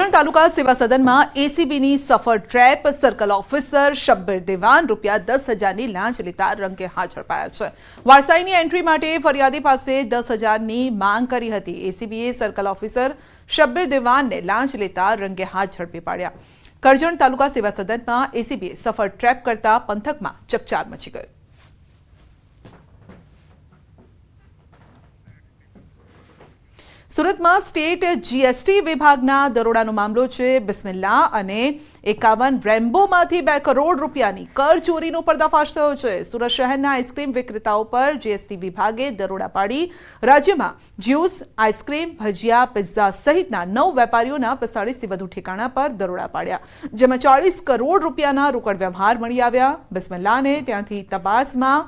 કરજણ તાલુકા સેવા સદનમાં એસીબીની સફળ trap circle officer Shabbir દેવાન ₹10,000ની લાંચ લેતા રંગે હાથ ઝડપાયા છે। વારસાઈની એન્ટ્રી માટે ફરિયાદી પાસે 10,000ની માંગ કરી હતી। એસીબીએ સર્કલ ઓફિસર શબ્બીર દેવાનને લાંચ લેતા રંગે હાથ ઝડપી પાડ્યા। કરજણ તાલુકા સેવા સદનમાં એસીબીએ સફળ ટ્રેપ કરતા પંથકમાં ચકચાર મચી ગયો। સુરતમાં સ્ટેટ જીએસટી વિભાગના દરોડાનો મામલો છે। બિસ્મિલ્લા અને 51 રેમ્બોમાંથી ₹2 કરોડની કર ચોરીનો પર્દાફાશ થયો છે। સુરત શહેરના આઈસ્ક્રીમ વિક્રેતાઓ પર જીએસટી વિભાગે દરોડા પાડી રાજ્યમાં જ્યુસ, આઈસ્ક્રીમ, ભજીયા, પિઝા સહિતના 9 વેપારીઓના 45થી વધુ ઠેકાણા પર દરોડા પાડ્યા, જેમાં ₹40 કરોડના રોકડ વ્યવહાર મળી આવ્યા। બિસ્મિલ્લાને ત્યાંથી તપાસમાં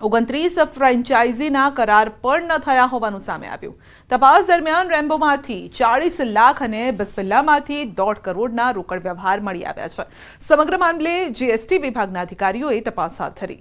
29 ફ્રેન્ચાઇઝીના કરાર પણ ન થયા હોવાનું સામે આવ્યું। તપાસ દરમિયાન રેમ્બોમાંથી 40 લાખ અને બિસ્મિલ્લામાંથી ₹1.5 કરોડના રોકડ વ્યવહાર મળી આવ્યા છે। સમગ્ર મામલે જીએસટી વિભાગના અધિકારીઓએ તપાસ હાથ ધરી।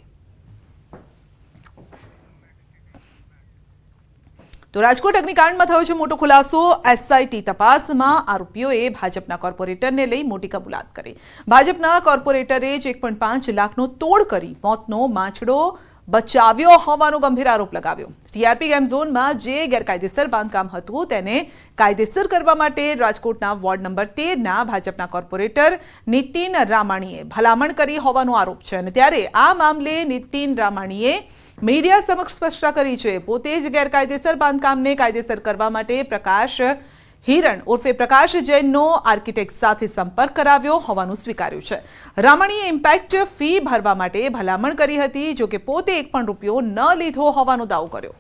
તો રાજકોટ અગ્નિકાંડમાં થયો છે મોટો ખુલાસો। એસઆઈટી તપાસમાં આરોપીઓએ ભાજપના કોર્પોરેટરને લઈ મોટી કબૂલાત કરી। ભાજપના કોર્પોરેટરે 1.5 લાખનો તોડ કરી મોતનો માછડો બચાવ્યો હોવાનો ગંભીર આરોપ લગાવ્યો। ટીઆરપી ગેમ ઝોનમાં જે ગેરકાયદેસર બાંધકામ હતું તેને કાયદેસર કરવા માટે રાજકોટના વોર્ડ નંબર 13ના ભાજપના કોર્પોરેટર નીતિન રામાણીએ ભલામણ કરી હોવાનો આરોપ છે। અને ત્યારે આ મામલે નીતિન રામાણીએ મીડિયા સમક્ષ સ્પષ્ટતા કરી છે। પોતે જ ગેરકાયદેસર બાંધકામને કાયદેસર કરવા માટે પ્રકાશ હિરણ ઉર્ફે પ્રકાશ જૈનનો આર્કિટેક્ટ સાથે સંપર્ક કરાવ્યો હોવાનું સ્વીકાર્યું છે। રામાણીએ ઇમ્પેક્ટ ફી ભરવા માટે ભલામણ કરી હતી, જો કે પોતે એક પણ રૂપિયો ન લીધો હોવાનો દાવો કર્યો।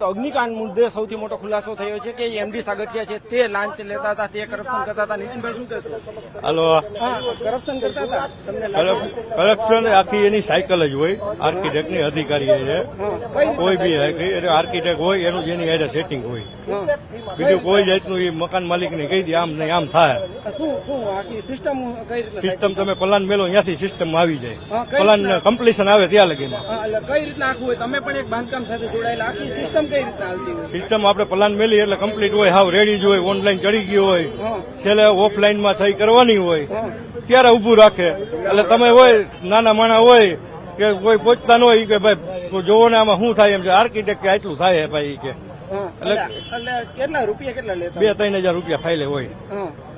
અગ્નિકાંડ મુદ્દે સૌથી મોટો ખુલાસો થયો છે કે એમડી સાગઠિયા છે તે લાંચ લેતા હતા, તે કરપ્શન કરતા હતા। નીતિનભાઈ શું કહેશો? હાલો, કરપ્શન કરતા હતા, તમને કરપ્શન આખી એની સાયકલ જ હોય। આર્કિટેક્ટની અધિકારી છે, કોઈ બી આર્કિટેક્ટ હોય એનું જેની હારે સેટિંગ હોય, બીજું કોઈ જાતનું એ મકાન માલિકને કહી દે આમ નહીં આમ થાય। શું આખી સિસ્ટમ કઈ રીતે? સિસ્ટમ તમે પ્લાન મેલો ત્યાંથી સિસ્ટમ આવી જાય, પ્લાન કમ્પ્લીશન આવે ત્યાં લગીમાં કઈ રીતના આખું હોય? તમે પણ એક બાંધકામ સાથે જોડાયેલા, આખી સિસ્ટમ સિસ્ટમ આપણે પ્લાન મેલી એટલે કમ્પ્લીટ હોય, હાવ રેડી જ હોય, ઓનલાઈન ચડી ગયું હોય, છેલ્લે ઓફલાઈનમાં સહી કરવાની હોય ત્યારે ઉભું રાખે। એટલે તમે હોય નાના માણા હોય કે કોઈ પહોંચતા ન હોય કે ભાઈ જોવો ને આમાં શું થાય એમ છે, આર્કિટેક્ટ કે આટલું થાય ભાઈ કે એટલે કેટલા રૂપિયા કેટલા લેતા? 2-3 હજાર રૂપિયા ફાઇલે હોય।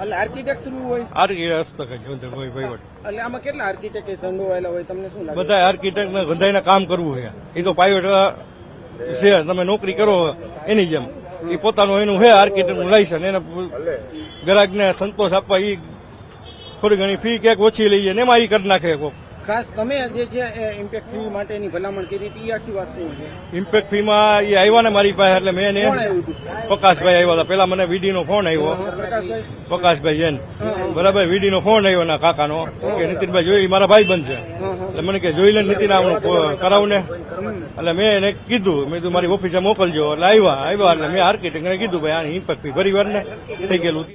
એટલે આર્કિટેક્ટ થ્રુ હોય, આર્કિટેક્ટ હસ્તક જ હોય વહીવટ। એટલે આમાં કેટલા આર્કિટેક્ટ સંડોવાયેલા હોય? તમને શું લાગે? બધા આર્કિટેક્ટ ને બધાને કામ કરવું છે, એ તો પ્રાઇવેટ છે, તમે નોકરી કરો એની જેમ એ પોતાનું એનું છે આર્કિટેક્ટનું લાયસન્સ, એને ગ્રાહકને સંતોષ આપવા એ થોડી ઘણી ફી ક્યાંક ઓછી લઈએ ને એમાં એ કરી નાખે। ખાસ તમે જે છે ઇમ્પેક્ટ ફી માટેની ભલામણ કરી હતી, એ આખી વાત શું છે? ઇમ્પેક્ટ ફીમાં એ આવ્યા ને મારી પાસે, એટલે મેં પ્રકાશભાઈ આવ્યા હતા, પેલા મને વીડીનો ફોન આવ્યો, પ્રકાશભાઈ જૈન, બરાબર, વીડીનો ફોન આવ્યો ના કાકાનો કે નીતિનભાઈ જોઈ, મારા ભાઈ બનશે, એટલે મને કે જોઈ લે નીતિન કરાવ ને, એટલે મેં એને કીધું, મેં કીધું મારી ઓફિસે મોકલજો। એટલે આવ્યા એટલે મેં આર્કિટેક્ટને કીધું ભાઈ આની ઇમ્પેક્ટ ફી પરિવાર ને થઈ ગયેલું।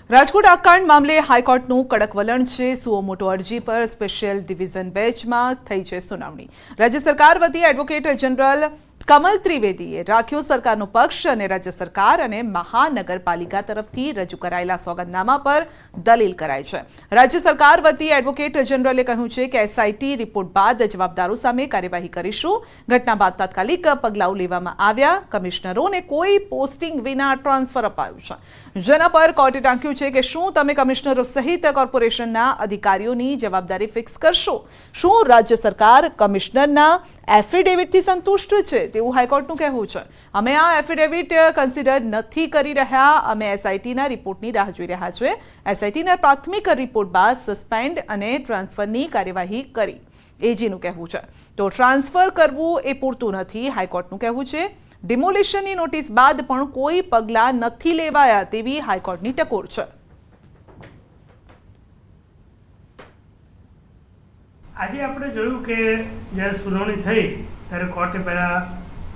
રાજકોટ આગકાંડ મામલે હાઈકોર્ટનું કડક વલણ છે। સુઓ મોટો અરજી પર સ્પેશિયલ ડિવિઝન બેન્ચમાં થઈ છે સુનાવણી। રાજ્ય સરકાર વતી એડવોકેટ જનરલ કમલ ત્રિવેદીએ રાખ્યો સરકારનો પક્ષ અને રાજ્ય સરકાર અને મહાનગરપાલિકા તરફથી રજૂ કરાયેલા સોગંદનામા પર દલીલ કરાઈ છે। રાજ્ય સરકાર વતી એડવોકેટ જનરલે કહ્યું છે કે એસઆઈટી રિપોર્ટ બાદ જવાબદારો સામે કાર્યવાહી કરીશું। ઘટના બાદ તાત્કાલિક પગલાઓ લેવામાં આવ્યા। કમિશનરોને કોઈ પોસ્ટિંગ વિના ટ્રાન્સફર અપાયું છે, જેના પર કોર્ટે ટાંક્યું છે કે શું તમે કમિશનરો સહિત કોર્પોરેશનના અધિકારીઓની જવાબદારી ફિક્સ કરશો? શું રાજ્ય સરકાર કમિશનરના એફિડેવિટથી સંતુષ્ટ છે તેવું હાઈકોર્ટનું કહેવું છે। અમે આ એફિડેવિટ કન્સિડર નથી કરી રહ્યા, અમે એસઆઈટીના રિપોર્ટની રાહ જોઈ રહ્યા છે। એસઆઈટીના પ્રાથમિક રિપોર્ટ બાદ સસ્પેન્ડ અને ટ્રાન્સફરની કાર્યવાહી કરી, એજીનું કહેવું છે। તો ટ્રાન્સફર કરવું એ પૂરતું નથી, હાઈકોર્ટનું કહેવું છે। ડિમોલિશનની નોટિસ બાદ પણ કોઈ પગલાં નથી લેવાયા તેવી હાઈકોર્ટની ટકોર છે। આજે આપણે જોયું કે જ્યારે સુનાવણી થઈ ત્યારે કોર્ટે પહેલાં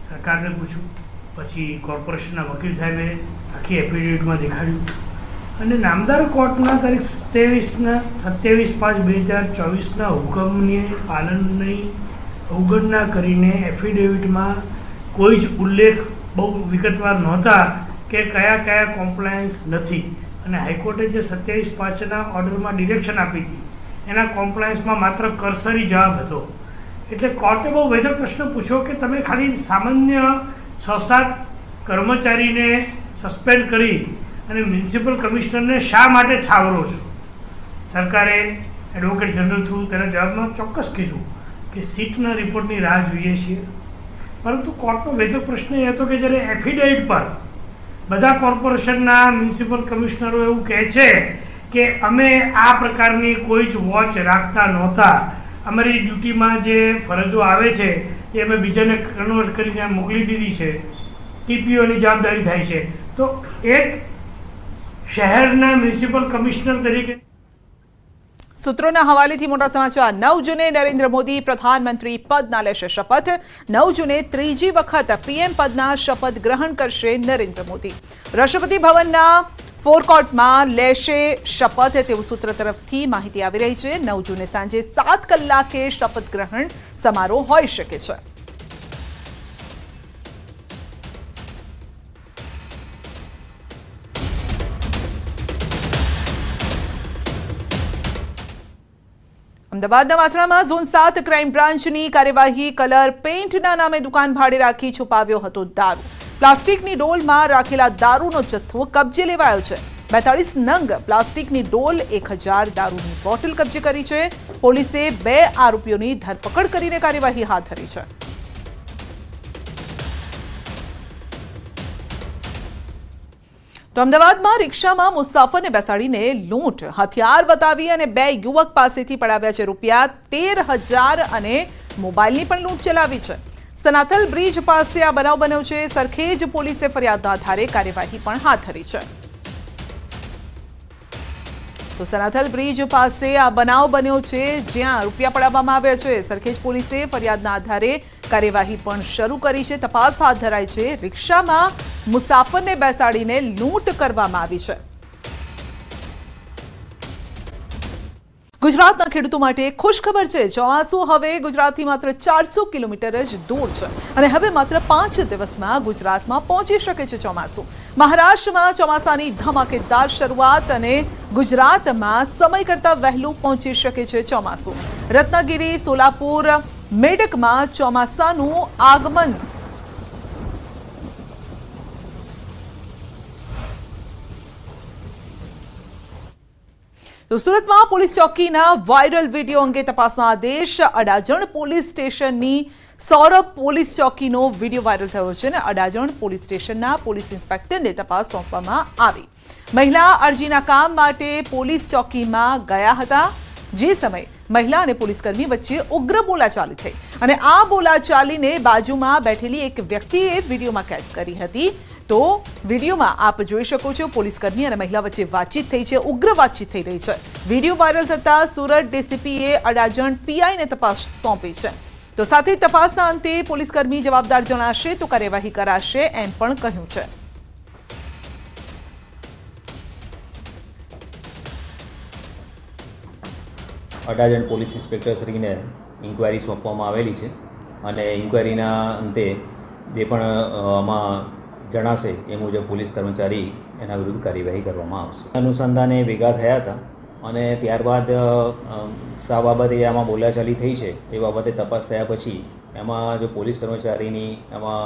સરકારને પૂછ્યું, પછી કોર્પોરેશનના વકીલ સાહેબે આખી એફિડેવિટમાં દેખાડ્યું અને નામદાર કોર્ટના તારીખ 27/5/2024ના હુકમની પાલનની અવગણના કરીને એફિડેવિટમાં કોઈ જ ઉલ્લેખ બહુ વિગતવાર નહોતા કે કયા કયા કોમ્પ્લાયન્સ નથી, અને હાઈકોર્ટે જે 27/5ના ઓર્ડરમાં ડિરેક્શન આપી હતી એના કોમ્પ્લાયન્સમાં માત્ર કરસરી જવાબ હતો. એટલે કોર્ટે બહુ વેધક પ્રશ્ન પૂછ્યો કે તમે ખાલી સામાન્ય 6-7 કર્મચારીને સસ્પેન્ડ કરી અને મ્યુનિસિપલ કમિશનરને શા માટે છાવરો છો? સરકારે એડવોકેટ જનરલ થ્રુ તેના જવાબમાં ચોક્કસ કીધું કે સીટના રિપોર્ટની રાહ જોઈએ છીએ. પરંતુ કોર્ટનો વેધક પ્રશ્ન એ હતો કે જ્યારે એફિડેવિટ પર બધા કોર્પોરેશનના મ્યુનિસિપલ કમિશનરો એવું કહે છે કે અમે આ પ્રકારની કોઈ જ વોચ રાખતા નહોતા, અમારી ડ્યુટીમાં જે ફરજો આવે છે એ અમે બીજાને કન્વર્ટ કરીને મોકલી દીધી છે, ટીપીઓની જવાબદારી થાય છે. તો એક શહેરના મ્યુનિસિપલ કમિશનર તરીકે સૂત્રોના હવાલેથી મોટા સમાચાર. 9 જૂને નરેન્દ્ર મોદી પ્રધાનમંત્રી પદના લેશે શપથ. 9 જૂને ત્રીજી વખત પીએમ પદના શપથ ગ્રહણ કરશે નરેન્દ્ર મોદી. રાષ્ટ્રપતિ ભવનના ફોરકોર્ટમાં લેશે શપથ તેવું સૂત્ર તરફથી માહિતી આવી રહી છે. 9 જૂને સાંજે 7 કલાકે શપથ ગ્રહણ સમારોહ હોઈ શકે છે. અમદાવાદના વાસણામાં ઝોન 7 ક્રાઇમ બ્રાન્ચની કાર્યવાહી. કલર પેઇન્ટના નામે દુકાન ભાડે રાખી છુપાવ્યો હતો દારૂ. પ્લાસ્ટિકની ડોલમાં રાખેલા દારૂનો જથ્થો કબજે લેવાયો છે. 42 નંગ પ્લાસ્ટિકની ડોલ, 1000 દારૂની બોટલ કબજે કરી છે. પોલીસે 2 આરોપીઓની ધરપકડ કરીને કાર્યવાહી હાથ ધરી છે. તો અમદાવાદમાં રિક્ષામાં મુસાફરને બેસાડીને લૂંટ, હથિયાર બતાવી અને 2 યુવક પાસેથી પડાવ્યા છે રૂપિયા 13,000 અને મોબાઈલની પણ લૂંટ ચલાવી છે. સનાથલ બ્રિજ પાસે આ બનાવ બન્યો છે. સરખેજ પોલીસે ફરિયાદના આધારે કાર્યવાહી પણ હાથ ધરી છે. તો સનાથલ બ્રિજ પાસે આ બનાવ બન્યો છે જ્યાં રૂપિયા પડાવવામાં આવ્યા છે. સરખેજ પોલીસે ફરિયાદના આધારે કાર્યવાહી પણ શરૂ કરી છે. તપાસ હાથ ધરાઈ છે. રિક્ષામાં મુસાફરને બેસાડીને લૂંટ કરવામાં આવી છે. ગુજરાતના ખેડૂતો માટે ખુશખબર છે. ચોમાસું હવે ગુજરાતથી માત્ર 400 કિલોમીટર જ દૂર છે અને હવે માત્ર 5 દિવસમાં ગુજરાતમાં પહોંચી શકે છે ચોમાસું. મહારાષ્ટ્રમાં ચોમાસાની ધમાકેદાર શરૂઆત અને ગુજરાતમાં સમય કરતાં વહેલું પહોંચી શકે છે ચોમાસું. રત્નાગીરી, સોલાપુર, મેડકમાં ચોમાસાનું આગમન. તો સુરતમાં પોલીસ ચોકીના વાયરલ વિડીયો અંગે તપાસના આદેશ. અડાજણ પોલીસ સ્ટેશનની સૌરભ પોલીસ ચોકીનો વિડીયો વાયરલ થયો છે અને અડાજણ પોલીસ સ્ટેશનના પોલીસ ઇન્સ્પેક્ટરને તપાસ સોંપવામાં આવી. મહિલા અરજીના કામ માટે પોલીસ ચોકીમાં ગયા હતા. જે સમયે મહિલા અને પોલીસકર્મી વચ્ચે ઉગ્ર બોલાચાલી થઈ અને આ બોલાચાલીને બાજુમાં બેઠેલી એક વ્યક્તિએ વિડીયોમાં કેદ કરી હતી. તો વિડીયોમાં આપ જોઈ શકો છો પોલીસકર્મી અને મહિલા વચ્ચે વાતચીત થઈ છે, ઉગ્ર વાતચીત થઈ રહી છે. વિડીયો વાયરલ થતા સુરત ડીસીપીએ અડાજણ પીઆઈને તપાસ સોંપી છે. તો સાથે તપાસના અંતે પોલીસકર્મી જવાબદાર જણાશે તો કાર્યવાહી કરાશે એમ પણ કહ્યું છે. અડાજણ પોલીસ ઇન્સ્પેક્ટર શ્રીને ઇન્ક્વાયરી સોંપવામાં આવેલી છે અને ઇન્ક્વાયરીના અંતે જે પણ આમાં જણાશે એ મુજબ પોલીસ કર્મચારી એના વિરુદ્ધ કાર્યવાહી કરવામાં આવશે. અનુસંધાને ભેગા થયા હતા અને ત્યારબાદ શા બાબતે આમાં બોલાચાલી થઈ છે એ બાબતે તપાસ થયા પછી એમાં જો પોલીસ કર્મચારીની એમાં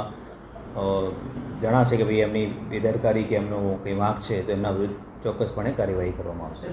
જણાશે કે ભાઈ એમની બેદરકારી કે એમનો કંઈ વાંક છે તો એમના વિરુદ્ધ ચોક્કસપણે કાર્યવાહી કરવામાં આવશે.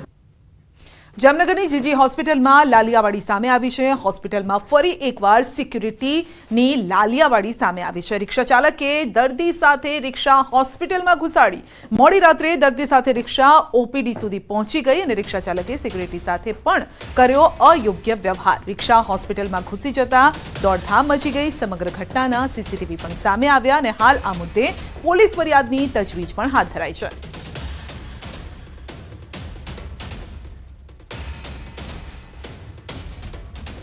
જામનગરની જીજી હોસ્પિટલમાં લાલિયાવાડી સામે આવી છે. હોસ્પિટલમાં ફરી એકવાર સિક્યુરિટીની લાલિયાવાડી સામે આવી છે. રિક્ષા ચાલકે દર્દી સાથે રિક્ષા હોસ્પિટલમાં ઘુસાડી. મોડી રાત્રે દર્દી સાથે રિક્ષા ઓપીડી સુધી પહોંચી ગઈ અને રિક્ષા ચાલકે સિક્યુરિટી સાથે પણ કર્યો અયોગ્ય વ્યવહાર. રિક્ષા હોસ્પિટલમાં ઘૂસી જતા દોડધામ મચી ગઈ. સમગ્ર ઘટનાના સીસીટીવી પણ સામે આવ્યા અને હાલ આ મુદ્દે પોલીસ ફરિયાદની તજવીજ પણ હાથ ધરાઈ છે.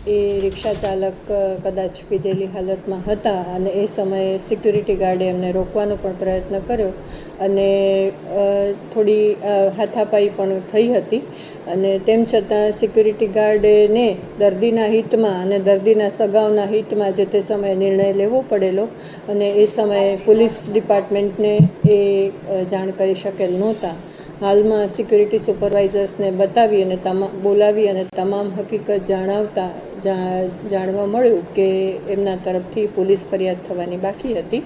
એ રિક્ષા ચાલક કદાચ પીધેલી હાલતમાં હતા અને એ સમયે સિક્યુરિટી ગાર્ડે એમને રોકવાનો પણ પ્રયત્ન કર્યો અને થોડી હાથાપાઈ પણ થઈ હતી અને તેમ છતાં સિક્યુરિટી ગાર્ડને દર્દીના હિતમાં અને દર્દીના સગાઓના હિતમાં જે તે સમયે નિર્ણય લેવો પડેલો અને એ સમયે પોલીસ ડિપાર્ટમેન્ટને એ જાણ કરી શકેલ નહોતા. હાલમાં સિક્યુરિટી સુપરવાઇઝર્સને બતાવી અને બોલાવી અને તમામ હકીકત જાણવા મળ્યું કે એમના તરફથી પોલીસ ફરિયાદ થવાની બાકી હતી.